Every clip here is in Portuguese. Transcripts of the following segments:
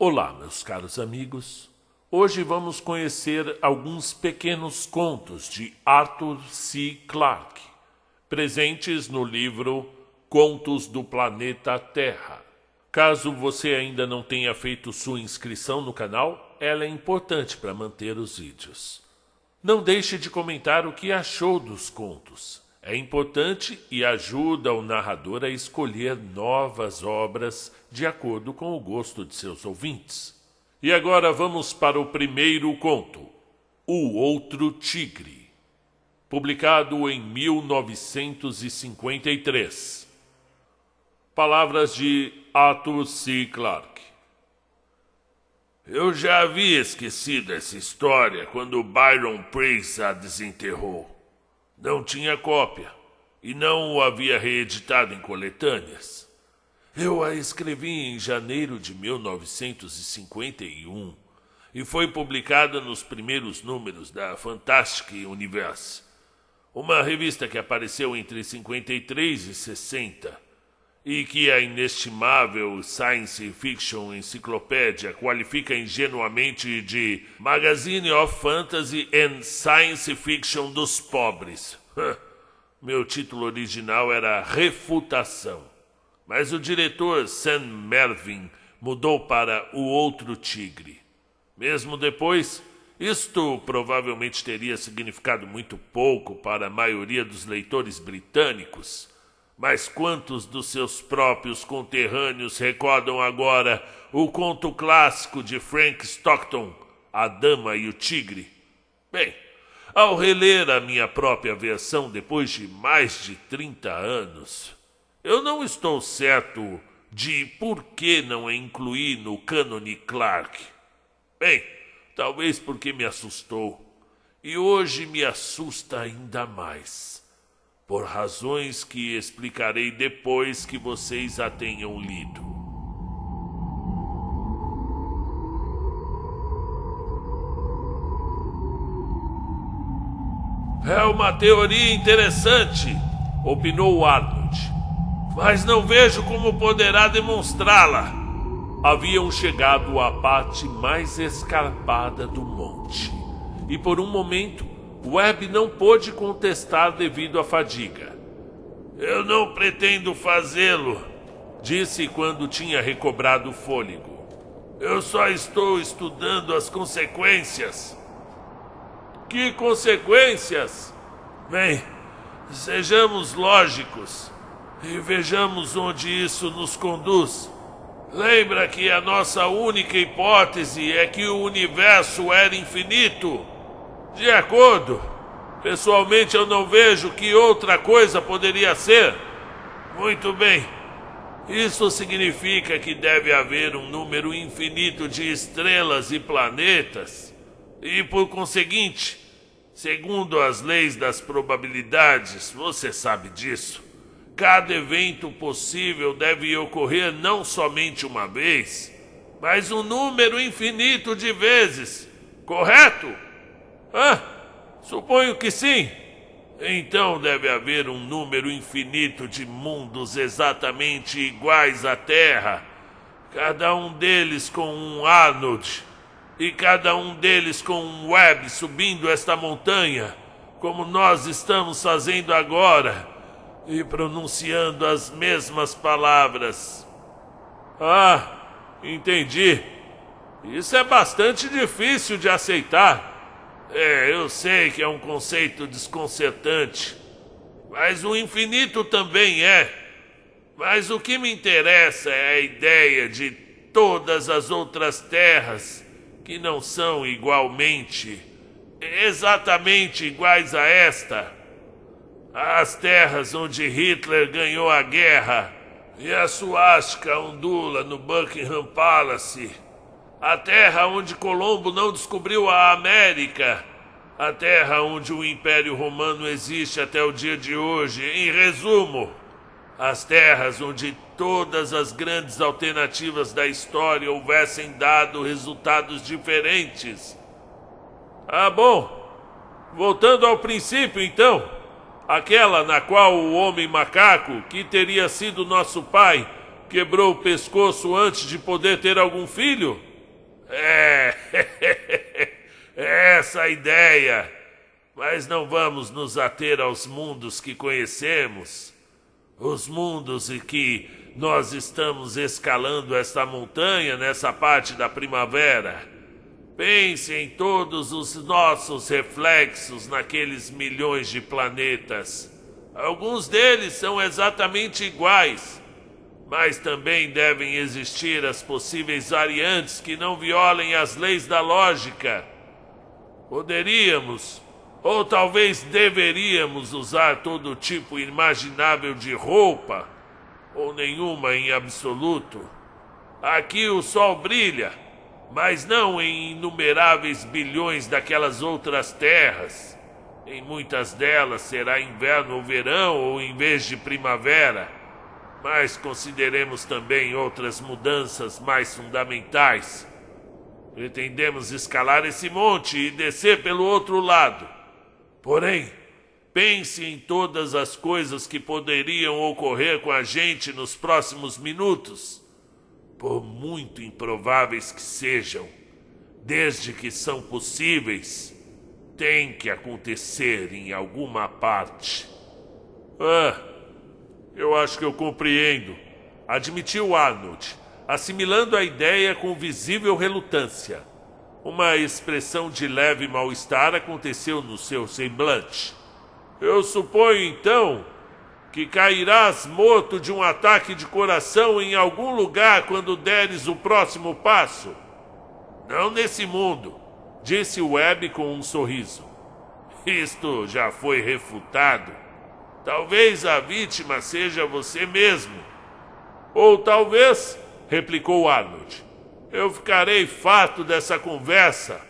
Olá, meus caros amigos. Hoje vamos conhecer alguns pequenos contos de Arthur C. Clarke, presentes no livro Contos do Planeta Terra. Caso você ainda não tenha feito sua inscrição no canal, ela é importante para manter os vídeos. Não deixe de comentar o que achou dos contos. É importante e ajuda o narrador a escolher novas obras de acordo com o gosto de seus ouvintes. E agora vamos para o primeiro conto, O Outro Tigre, publicado em 1953. Palavras de Arthur C. Clarke. Eu já havia esquecido essa história quando Byron Preiss a desenterrou. Não tinha cópia e não o havia reeditado em coletâneas. Eu a escrevi em janeiro de 1951 e foi publicada nos primeiros números da Fantastic Universe, uma revista que apareceu entre 53 e 60 e que a inestimável Science Fiction Encyclopedia qualifica ingenuamente de Magazine of Fantasy and Science Fiction dos pobres. Meu título original era Refutação, mas o diretor Sam Melvin mudou para O Outro Tigre. Mesmo depois, isto provavelmente teria significado muito pouco para a maioria dos leitores britânicos. Mas quantos dos seus próprios conterrâneos recordam agora o conto clássico de Frank Stockton, A Dama e o Tigre? Bem, ao reler a minha própria versão depois de mais de 30 anos, eu não estou certo de por que não a incluí no cânone Clarke. Bem, talvez porque me assustou, e hoje me assusta ainda mais. Por razões que explicarei depois que vocês a tenham lido. É uma teoria interessante, opinou Arnold, mas não vejo como poderá demonstrá-la. Haviam chegado à parte mais escarpada do monte, e por um momento Webb não pôde contestar devido à fadiga. Eu não pretendo fazê-lo, disse quando tinha recobrado o fôlego. Eu só estou estudando as consequências. Que consequências? Bem, sejamos lógicos e vejamos onde isso nos conduz. Lembra que a nossa única hipótese é que o universo era infinito? De acordo. Pessoalmente, eu não vejo que outra coisa poderia ser. Muito bem. Isso significa que deve haver um número infinito de estrelas e planetas. E, por conseguinte, segundo as leis das probabilidades, você sabe disso, cada evento possível deve ocorrer não somente uma vez, mas um número infinito de vezes. Correto? Suponho que sim. Então deve haver um número infinito de mundos exatamente iguais à Terra, cada um deles com um Arnold, e cada um deles com um Webb subindo esta montanha, como nós estamos fazendo agora, e pronunciando as mesmas palavras. Entendi. Isso é bastante difícil de aceitar. Eu sei que é um conceito desconcertante, mas o infinito também é. Mas o que me interessa é a ideia de todas as outras terras que não são exatamente iguais a esta. As terras onde Hitler ganhou a guerra e a suástica ondula no Buckingham Palace. A terra onde Colombo não descobriu a América. A terra onde o Império Romano existe até o dia de hoje. Em resumo, as terras onde todas as grandes alternativas da história houvessem dado resultados diferentes. Bom. Voltando ao princípio, então. Aquela na qual o homem macaco, que teria sido nosso pai, quebrou o pescoço antes de poder ter algum filho? É, é essa a ideia. Mas não vamos nos ater aos mundos que conhecemos. Os mundos em que nós estamos escalando esta montanha nessa parte da primavera. Pense em todos os nossos reflexos naqueles milhões de planetas. Alguns deles são exatamente iguais, mas também devem existir as possíveis variantes que não violem as leis da lógica. Poderíamos, ou talvez deveríamos, usar todo tipo imaginável de roupa, ou nenhuma em absoluto. Aqui o sol brilha, mas não em inumeráveis bilhões daquelas outras terras. Em muitas delas será inverno ou verão, ou em vez de primavera. Mas consideremos também outras mudanças mais fundamentais. Pretendemos escalar esse monte e descer pelo outro lado. Porém, pense em todas as coisas que poderiam ocorrer com a gente nos próximos minutos. Por muito improváveis que sejam, desde que são possíveis, tem que acontecer em alguma parte. Eu acho que eu compreendo, admitiu Arnold, assimilando a ideia com visível relutância. Uma expressão de leve mal-estar aconteceu no seu semblante. Eu suponho, então, que cairás morto de um ataque de coração em algum lugar quando deres o próximo passo. Não nesse mundo, disse Webb com um sorriso. Isto já foi refutado. Talvez a vítima seja você mesmo. Ou talvez, replicou Arnold, eu ficarei farto dessa conversa.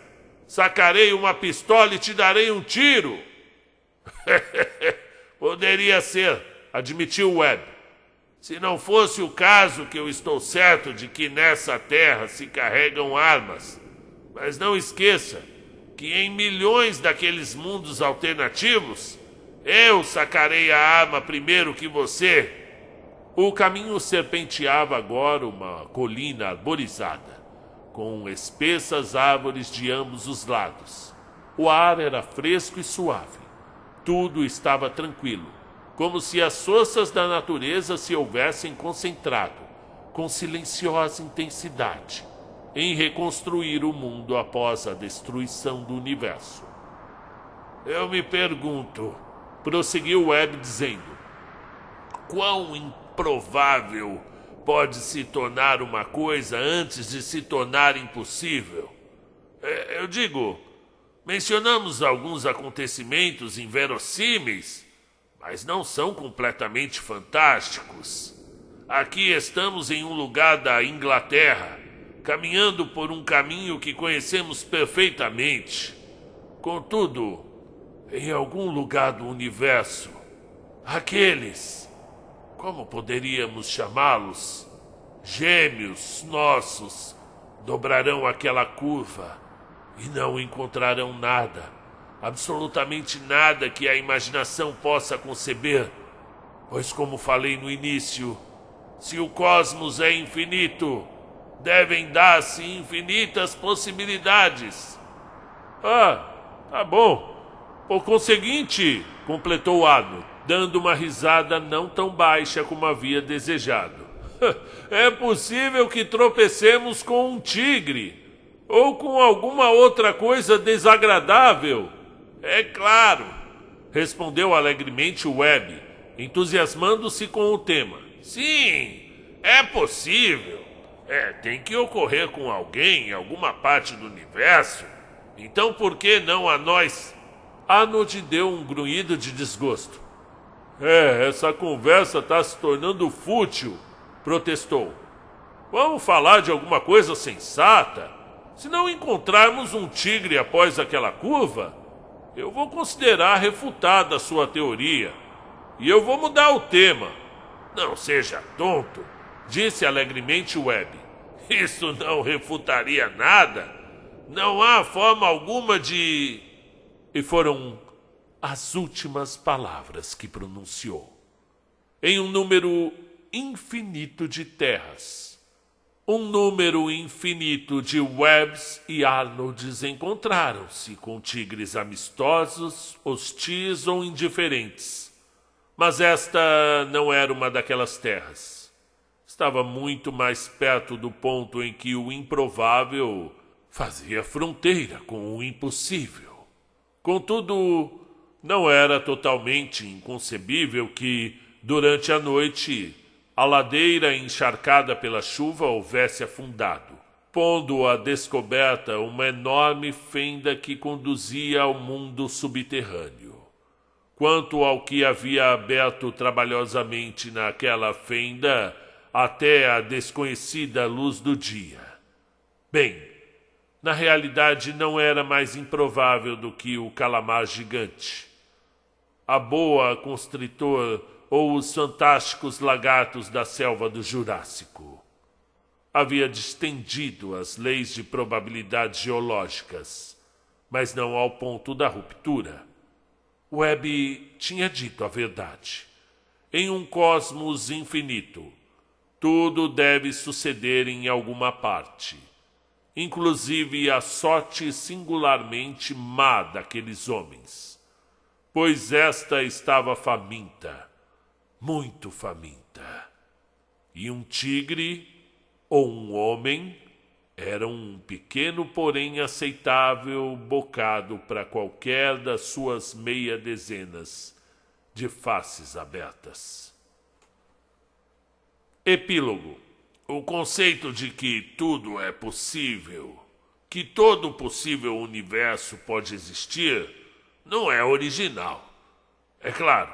Sacarei uma pistola e te darei um tiro. Poderia ser, admitiu Webb. Se não fosse o caso que eu estou certo de que nessa terra se carregam armas. Mas não esqueça que em milhões daqueles mundos alternativos, eu sacarei a arma primeiro que você. O caminho serpenteava agora uma colina arborizada, com espessas árvores de ambos os lados. O ar era fresco e suave. Tudo estava tranquilo, como se as forças da natureza se houvessem concentrado, com silenciosa intensidade, em reconstruir o mundo após a destruição do universo. Eu me pergunto, prosseguiu Webb dizendo, quão improvável pode se tornar uma coisa antes de se tornar impossível? Eu digo, mencionamos alguns acontecimentos inverossímeis, mas não são completamente fantásticos. Aqui estamos em um lugar da Inglaterra, caminhando por um caminho que conhecemos perfeitamente. Contudo, em algum lugar do universo, aqueles, como poderíamos chamá-los, gêmeos nossos, dobrarão aquela curva e não encontrarão nada, absolutamente nada que a imaginação possa conceber, pois, como falei no início, se o cosmos é infinito, devem dar-se infinitas possibilidades. Tá bom. Por conseguinte, completou Arnold, dando uma risada não tão baixa como havia desejado. É possível que tropecemos com um tigre, ou com alguma outra coisa desagradável. É claro, respondeu alegremente Webb, entusiasmando-se com o tema. Sim, é possível. Tem que ocorrer com alguém em alguma parte do universo. Então por que não a nós? Arnold deu um grunhido de desgosto. Essa conversa está se tornando fútil, protestou. Vamos falar de alguma coisa sensata? Se não encontrarmos um tigre após aquela curva, eu vou considerar refutada a sua teoria. E eu vou mudar o tema. Não seja tonto, disse alegremente Webb. Isso não refutaria nada. Não há forma alguma de... E foram as últimas palavras que pronunciou. Em um número infinito de terras, Um número infinito de Webbs e Arnolds encontraram-se com tigres amistosos, hostis ou indiferentes. Mas esta não era uma daquelas terras. Estava muito mais perto do ponto em que o improvável fazia fronteira com o impossível. Contudo, não era totalmente inconcebível que, durante a noite, a ladeira encharcada pela chuva houvesse afundado, pondo à descoberta uma enorme fenda que conduzia ao mundo subterrâneo. Quanto ao que havia aberto trabalhosamente naquela fenda até a desconhecida luz do dia. Bem, na realidade não era mais improvável do que o calamar gigante, a boa constritor ou os fantásticos lagartos da selva do Jurássico. Havia distendido as leis de probabilidades geológicas, mas não ao ponto da ruptura. Webb tinha dito a verdade. Em um cosmos infinito, tudo deve suceder em alguma parte, inclusive a sorte singularmente má daqueles homens, pois esta estava faminta, muito faminta. E um tigre ou um homem era um pequeno, porém aceitável bocado para qualquer das suas meia dezenas de faces abertas. Epílogo. O conceito de que tudo é possível, que todo possível universo pode existir, não é original. É claro,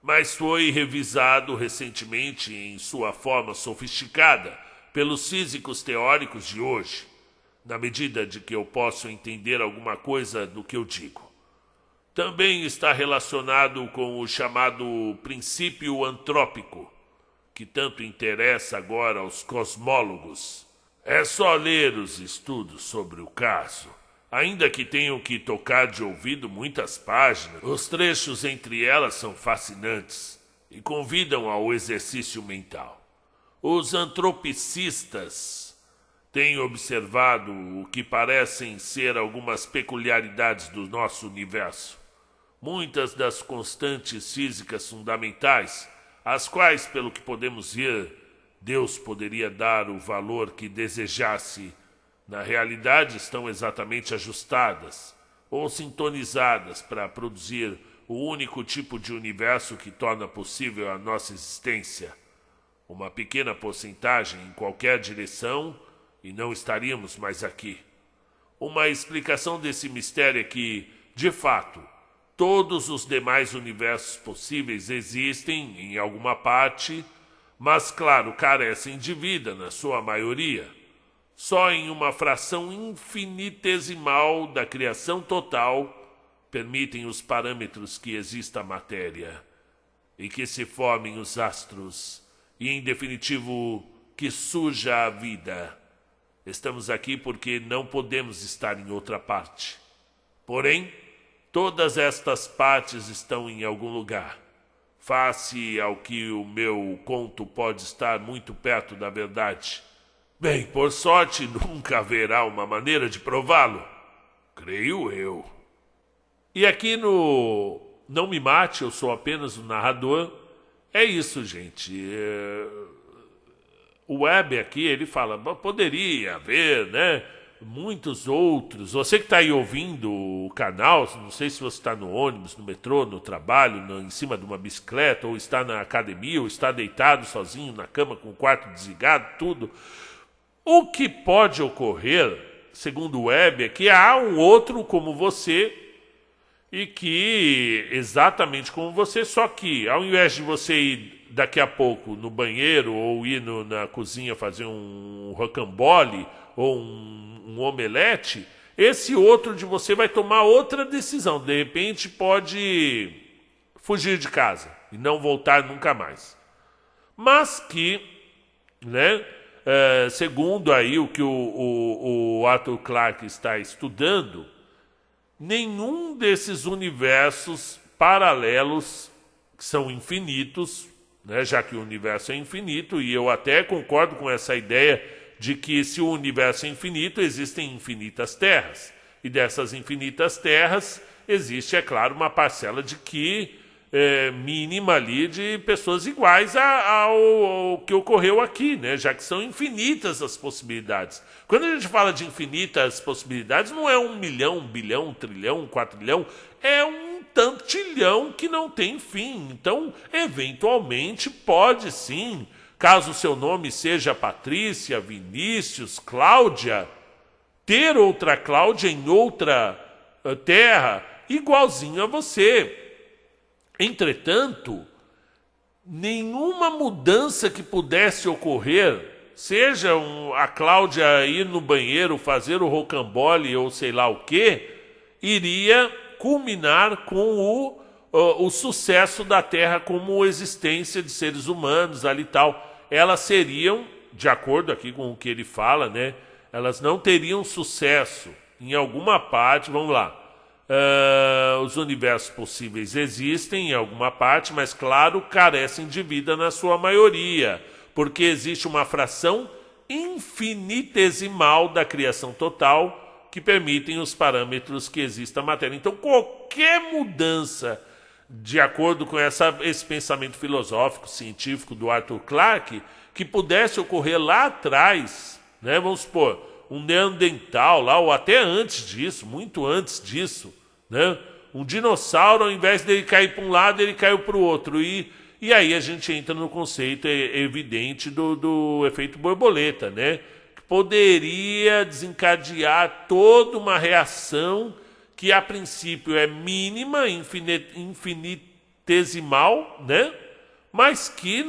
mas foi revisado recentemente em sua forma sofisticada pelos físicos teóricos de hoje, na medida de que eu posso entender alguma coisa do que eu digo. Também está relacionado com o chamado princípio antrópico, que tanto interessa agora aos cosmólogos. É só ler os estudos sobre o caso, ainda que tenham que tocar de ouvido muitas páginas. Os trechos entre elas são fascinantes e convidam ao exercício mental. Os antropicistas têm observado o que parecem ser algumas peculiaridades do nosso universo. Muitas das constantes físicas fundamentais, às quais, pelo que podemos ver, Deus poderia dar o valor que desejasse, na realidade estão exatamente ajustadas ou sintonizadas para produzir o único tipo de universo que torna possível a nossa existência. Uma pequena porcentagem em qualquer direção e não estaríamos mais aqui. Uma explicação desse mistério é que, de fato, todos os demais universos possíveis existem em alguma parte, mas, claro, carecem de vida na sua maioria. Só em uma fração infinitesimal da criação total permitem os parâmetros que exista a matéria e que se formem os astros e, em definitivo, que surja a vida. Estamos aqui porque não podemos estar em outra parte. Porém, todas estas partes estão em algum lugar. Face ao que o meu conto pode estar muito perto da verdade. Bem, por sorte, nunca haverá uma maneira de prová-lo. Creio eu. E aqui no Não Me Mate, eu sou apenas o narrador. É isso, gente. O Webb aqui, ele fala, poderia haver, né, muitos outros. Você que está aí ouvindo o canal, não sei se você está no ônibus, no metrô, no trabalho, em cima de uma bicicleta, ou está na academia, ou está deitado sozinho na cama com o quarto desligado, tudo. O que pode ocorrer, segundo o Webb, é que há um outro como você e que, exatamente como você, só que ao invés de você ir daqui a pouco no banheiro ou ir na cozinha fazer um rocambole ou um omelete, esse outro de você vai tomar outra decisão. De repente pode fugir de casa e não voltar nunca mais. Mas que, né, segundo aí o que o Arthur Clarke está estudando, nenhum desses universos paralelos, que são infinitos, né, já que o universo é infinito, e eu até concordo com essa ideia de que se o universo é infinito, existem infinitas terras. E dessas infinitas terras existe, é claro, uma parcela de que mínima ali de pessoas iguais ao que ocorreu aqui, né? Já que são infinitas as possibilidades. Quando a gente fala de infinitas possibilidades, não é 1 milhão, 1 bilhão, 1 trilhão, 1 quatrilhão, é um tantilhão que não tem fim. Então, eventualmente, pode sim, caso o seu nome seja Patrícia, Vinícius, Cláudia, ter outra Cláudia em outra terra igualzinho a você. Entretanto, nenhuma mudança que pudesse ocorrer, seja a Cláudia ir no banheiro, fazer o rocambole ou sei lá o quê, iria culminar com o sucesso da Terra como existência de seres humanos ali e tal. Elas seriam, de acordo aqui com o que ele fala, né, elas não teriam sucesso em alguma parte, vamos lá. Os universos possíveis existem em alguma parte, mas, claro, carecem de vida na sua maioria, porque existe uma fração infinitesimal da criação total que permitem os parâmetros que exista a matéria. Então, qualquer mudança, de acordo com esse pensamento filosófico, científico do Arthur Clarke, que pudesse ocorrer lá atrás, né, vamos supor, um neandertal lá, ou até antes disso, muito antes disso, né? Um dinossauro, ao invés dele cair para um lado, ele caiu para o outro. E aí a gente entra no conceito evidente do efeito borboleta, né? Que poderia desencadear toda uma reação que a princípio é mínima, infinitesimal, né? Mas que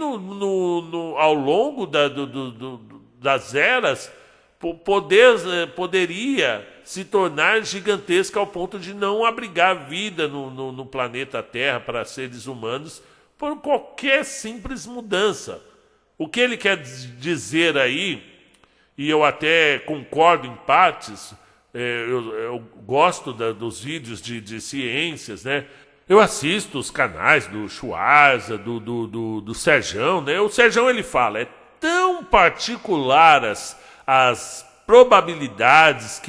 ao longo das eras poderia se tornar gigantesca ao ponto de não abrigar vida no planeta Terra para seres humanos por qualquer simples mudança. O que ele quer dizer aí, e eu até concordo em partes, eu gosto dos vídeos de ciências, né? Eu assisto os canais do Schwarza, do Serjão, né? O Serjão, ele fala, é tão particular as probabilidades,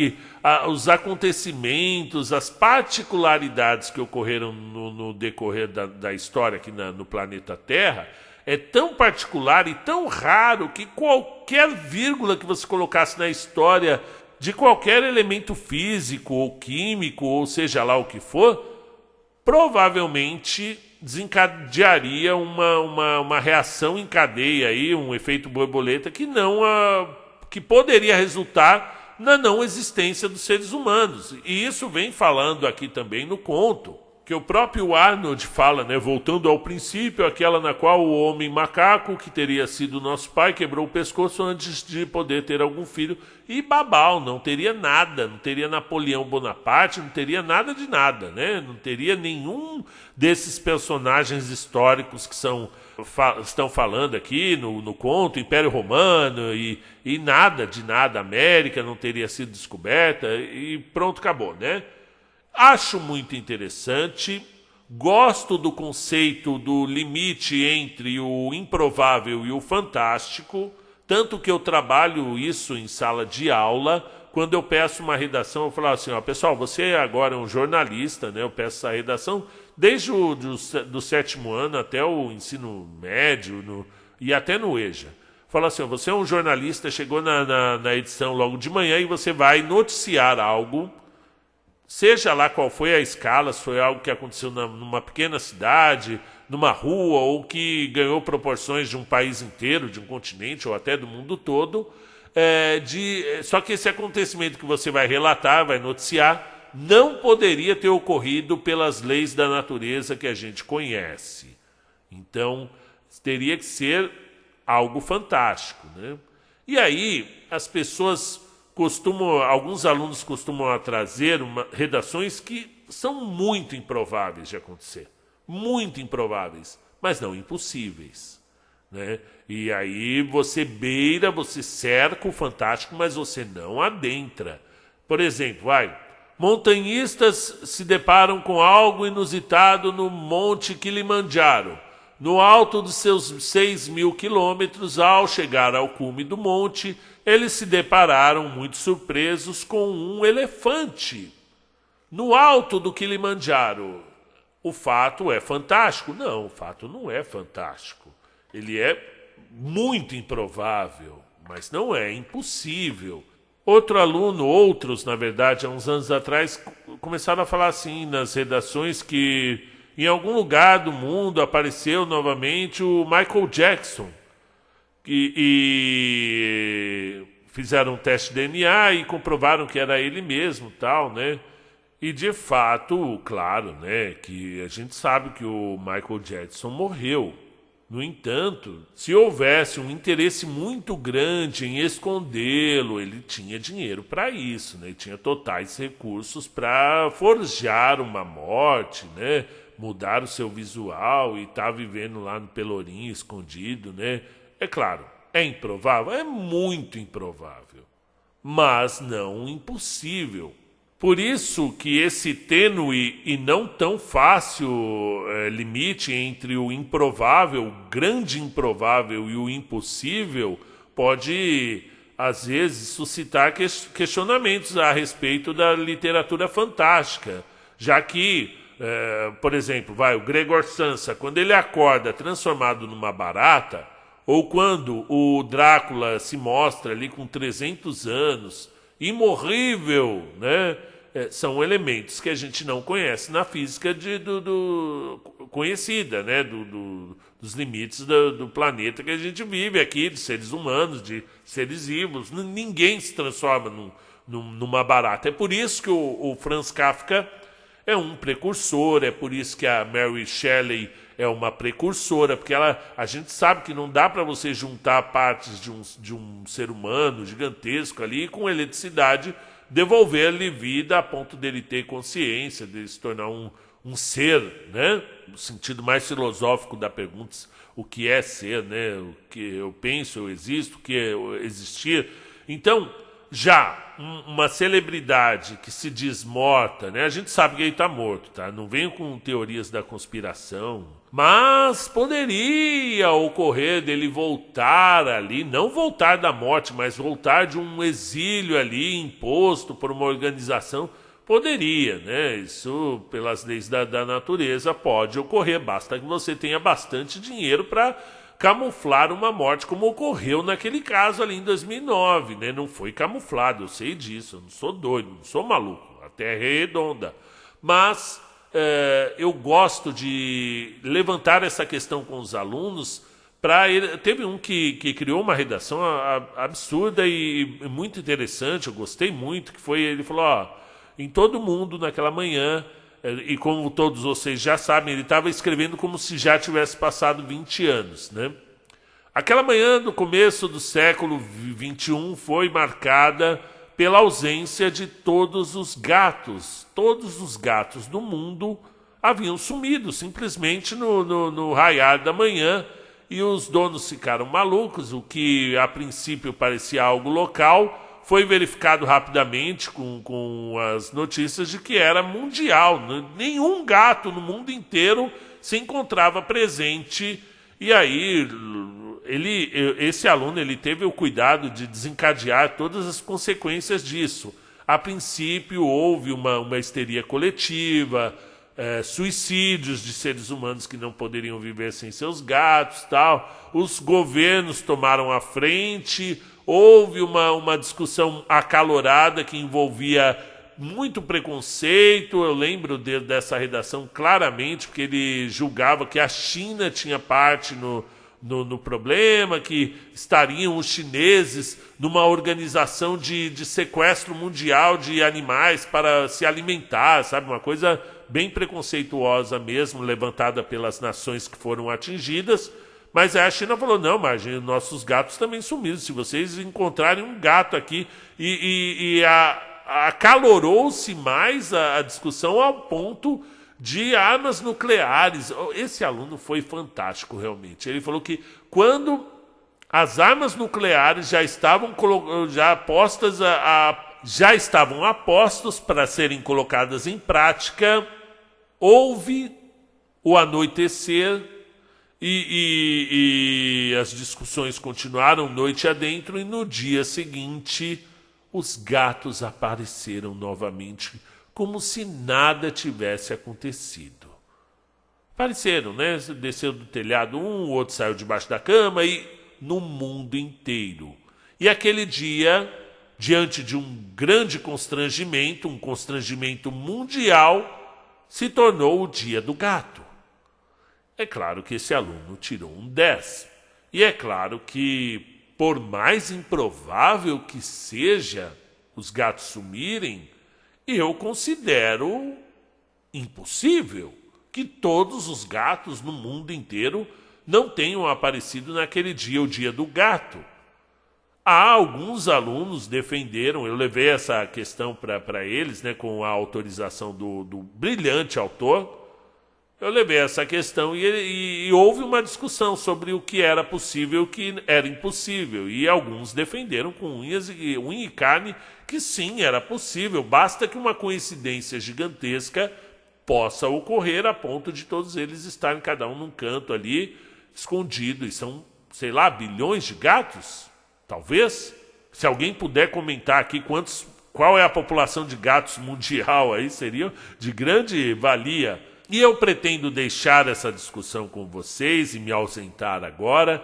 os acontecimentos, as particularidades que ocorreram no decorrer da história aqui no planeta Terra, é tão particular e tão raro que qualquer vírgula que você colocasse na história de qualquer elemento físico ou químico, ou seja lá o que for, provavelmente desencadearia uma reação em cadeia, aí, um efeito borboleta que poderia resultar na não existência dos seres humanos. E isso vem falando aqui também no conto, que o próprio Arnold fala, né, voltando ao princípio, aquela na qual o homem macaco, que teria sido nosso pai, quebrou o pescoço antes de poder ter algum filho, e babau, não teria nada, não teria Napoleão Bonaparte, não teria nada de nada, né? Não teria nenhum desses personagens históricos que estão falando aqui no conto, Império Romano, e nada de nada, América não teria sido descoberta, e pronto, acabou, né? Acho muito interessante, gosto do conceito do limite entre o improvável e o fantástico, tanto que eu trabalho isso em sala de aula. Quando eu peço uma redação, eu falo assim, ó, pessoal, você agora é um jornalista, né? Eu peço essa redação desde do sétimo ano até o ensino médio e até no EJA. Fala assim, ó, você é um jornalista, chegou na edição logo de manhã e você vai noticiar algo, seja lá qual foi a escala, se foi algo que aconteceu numa pequena cidade, numa rua, ou que ganhou proporções de um país inteiro, de um continente, ou até do mundo todo. Só que esse acontecimento que você vai relatar, vai noticiar, não poderia ter ocorrido pelas leis da natureza que a gente conhece. Então, teria que ser algo fantástico, né? E aí, as pessoas alguns alunos costumam trazer redações que são muito improváveis de acontecer. Muito improváveis, mas não impossíveis, né? E aí você cerca o fantástico, mas você não adentra. Por exemplo, montanhistas se deparam com algo inusitado no Monte Kilimanjaro. No alto dos seus 6.000 quilômetros, ao chegar ao cume do monte, eles se depararam muito surpresos com um elefante. No alto do Kilimanjaro. O fato é fantástico? Não, o fato não é fantástico. Ele é muito improvável, mas não é impossível. Outros, na verdade, há uns anos atrás, começaram a falar assim nas redações que em algum lugar do mundo apareceu novamente o Michael Jackson. E fizeram um teste de DNA e comprovaram que era ele mesmo, tal, né? E de fato, claro, né, que a gente sabe que o Michael Jackson morreu. No entanto, se houvesse um interesse muito grande em escondê-lo, ele tinha dinheiro para isso, né? Ele tinha totais recursos para forjar uma morte, né? Mudar o seu visual e estar vivendo lá no Pelourinho escondido, né? É claro, é improvável? É muito improvável, mas não impossível. Por isso que esse tênue e não tão fácil limite entre o improvável, o grande improvável e o impossível pode, às vezes, suscitar questionamentos a respeito da literatura fantástica, já que, por exemplo, o Gregor Samsa, quando ele acorda transformado numa barata, ou quando o Drácula se mostra ali com 300 anos, imorrível, né? São elementos que a gente não conhece na física conhecida, né? Dos limites do planeta que a gente vive aqui, de seres humanos, de seres vivos. Ninguém se transforma numa barata. É por isso que o Franz Kafka é um precursor, é por isso que a Mary Shelley é uma precursora, porque a gente sabe que não dá para você juntar partes de um ser humano gigantesco ali com eletricidade, devolver-lhe vida a ponto dele ter consciência, de se tornar um ser, né? No sentido mais filosófico da pergunta, o que é ser, né? O que eu penso, eu existo, o que é existir. Então, já uma celebridade que se diz morta, né? A gente sabe que ele está morto, tá? Não venho com teorias da conspiração, mas poderia ocorrer dele voltar ali, não voltar da morte, mas voltar de um exílio ali imposto por uma organização. Poderia, né? Isso, pelas leis da natureza, pode ocorrer. Basta que você tenha bastante dinheiro para camuflar uma morte, como ocorreu naquele caso ali em 2009, né? Não foi camuflado, eu sei disso, eu não sou doido, não sou maluco, a Terra é redonda. Mas eu gosto de levantar essa questão com os alunos. Teve um que criou uma redação absurda e muito interessante, eu gostei muito, que foi, ele falou, em todo mundo naquela manhã, e como todos vocês já sabem, ele estava escrevendo como se já tivesse passado 20 anos, né? Aquela manhã do começo do século XXI foi marcada pela ausência de todos os gatos. Todos os gatos do mundo haviam sumido simplesmente no raiar da manhã, e os donos ficaram malucos. O que a princípio parecia algo local foi verificado rapidamente com as notícias de que era mundial. Nenhum gato no mundo inteiro se encontrava presente. E aí esse aluno teve o cuidado de desencadear todas as consequências disso. A princípio houve uma histeria coletiva, suicídios de seres humanos que não poderiam viver sem seus gatos, tal. Os governos tomaram a frente. Houve uma discussão acalorada que envolvia muito preconceito. Eu lembro dessa redação claramente, porque ele julgava que a China tinha parte no problema, que estariam os chineses numa organização de sequestro mundial de animais para se alimentar, sabe? Uma coisa bem preconceituosa mesmo, levantada pelas nações que foram atingidas. Mas a China falou, não, mas nossos gatos também sumiram. Se vocês encontrarem um gato aqui, acalorou-se mais a discussão ao ponto de armas nucleares. Esse aluno foi fantástico, realmente. Ele falou que quando as armas nucleares já estavam apostos para serem colocadas em prática, houve o anoitecer. E as discussões continuaram noite adentro, e no dia seguinte os gatos apareceram novamente, como se nada tivesse acontecido. Apareceram, né? Desceu do telhado um, o outro saiu debaixo da cama, e no mundo inteiro. E aquele dia, diante de um grande constrangimento, um constrangimento mundial, se tornou o dia do gato. É claro que esse aluno tirou um 10. E é claro que, por mais improvável que seja os gatos sumirem, eu considero impossível que todos os gatos no mundo inteiro não tenham aparecido naquele dia, o dia do gato. Há alguns alunos defenderam, eu levei essa questão para eles, né, com a autorização do brilhante autor. Eu levei essa questão e houve uma discussão sobre o que era possível e o que era impossível. E alguns defenderam com unha e carne que sim, era possível. Basta que uma coincidência gigantesca possa ocorrer a ponto de todos eles estarem cada um num canto ali, escondido. E são, sei lá, bilhões de gatos? Talvez. Se alguém puder comentar aqui qual é a população de gatos mundial, aí seria de grande valia. E eu pretendo deixar essa discussão com vocês e me ausentar agora.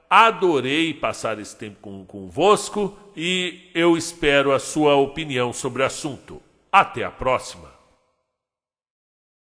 Adorei passar esse tempo convosco e eu espero a sua opinião sobre o assunto. Até a próxima!